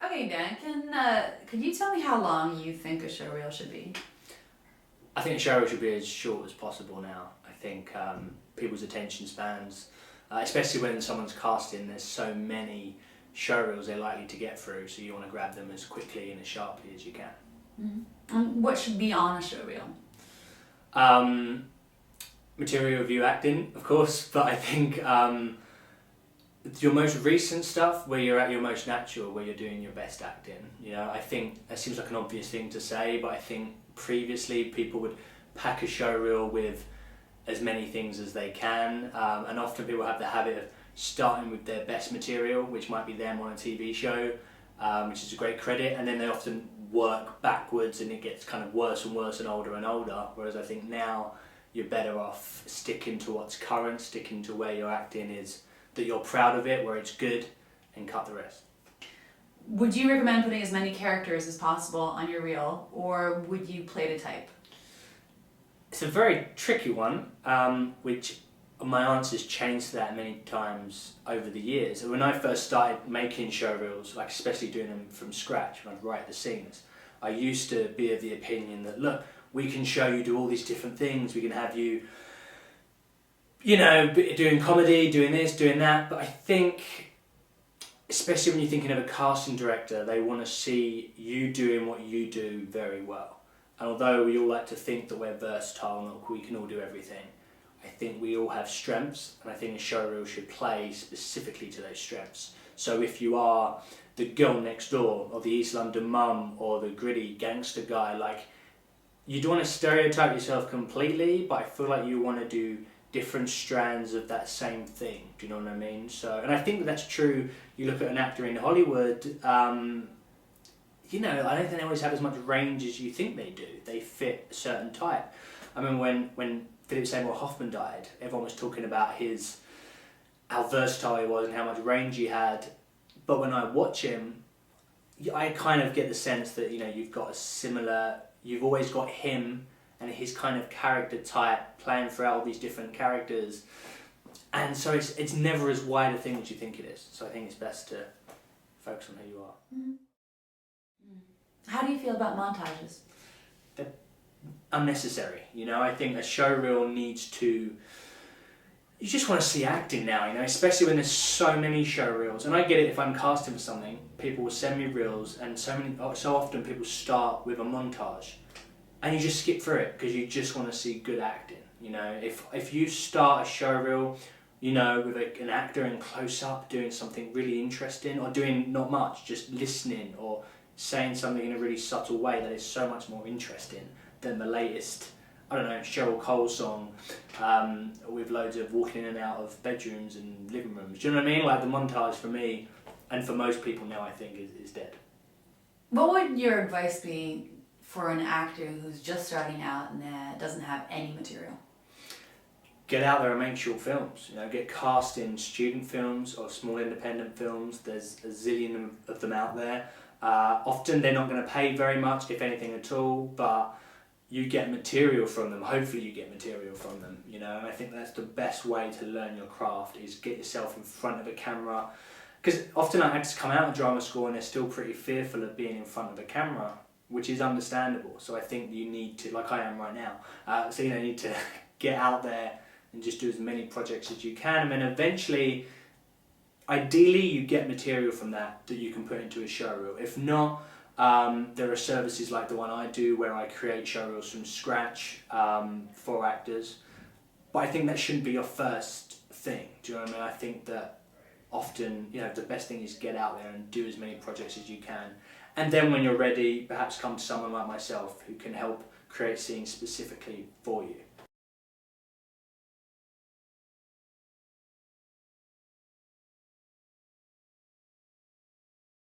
Okay, Dan, could you tell me how long you think a showreel should be? I think a show should be as short as possible now. I think people's attention spans, especially when someone's casting, there's so many showreels they're likely to get through, so you want to grab them as quickly and as sharply as you can. What should be on a showreel? Material review acting, of course, but I think your most recent stuff, where you're at your most natural, where you're doing your best acting. I think that seems like an obvious thing to say, but I think previously people would pack a showreel with as many things as they can, and often people have the habit of starting with their best material, which might be them on a TV show, which is a great credit, and then they often work backwards and it gets kind of worse and worse and older, whereas I think now you're better off sticking to what's current, sticking to where your acting is, that you're proud of it, where it's good, and cut the rest. Would you recommend putting as many characters as possible on your reel, or would you play to type? It's a very tricky one, which my answer's changed to that many times over the years. When I first started making showreels, like especially doing them from scratch, when I'd write the scenes, I used to be of the opinion that, look, we can show you do all these different things, we can have you, doing comedy, doing this, doing that, but I think, especially when you're thinking of a casting director, they want to see you doing what you do very well. And although we all like to think that we're versatile and that we can all do everything, I think we all have strengths, and I think a showreel should play specifically to those strengths. So if you are the girl next door, or the East London mum, or the gritty gangster guy, you don't want to stereotype yourself completely, but I feel like you want to do different strands of that same thing. Do you know what I mean? So, and I think that's true. You look at an actor in Hollywood, I don't think they always have as much range as you think they do. They fit a certain type. I mean, when Philip Seymour Hoffman died, everyone was talking about how versatile he was and how much range he had. But when I watch him, I kind of get the sense that, you've always got him and his kind of character type playing throughout all these different characters. And so it's never as wide a thing as you think it is. So I think it's best to focus on who you are. How do you feel about montages? They're unnecessary. I think a showreel needs to... You just want to see acting now, especially when there's so many showreels. And I get it, if I'm casting for something, people will send me reels, and so often people start with a montage. And you just skip through it because you just want to see good acting. If you start a showreel, with an actor in close up doing something really interesting, or doing not much, just listening or saying something in a really subtle way, that is so much more interesting than the latest, Cheryl Cole song with loads of walking in and out of bedrooms and living rooms. Do you know what I mean? Like, the montage for me, and for most people now, I think is dead. What would your advice be for an actor who's just starting out and doesn't have any material? Get out there and make short films. Get cast in student films or small independent films. There's a zillion of them out there. Often they're not going to pay very much, if anything at all, but you get material from them. Hopefully you get material from them, and I think that's the best way to learn your craft, is get yourself in front of a camera. Because often actors come out of drama school and they're still pretty fearful of being in front of a camera, which is understandable. So I think you need to, like I am right now, you need to get out there and just do as many projects as you can, and then eventually, ideally, you get material from that you can put into a showreel. If not, there are services like the one I do, where I create showreels from scratch for actors. But I think that shouldn't be your first thing. Do you know what I mean? I think that often, the best thing is get out there and do as many projects as you can. And then when you're ready, perhaps come to someone like myself who can help create scenes specifically for you.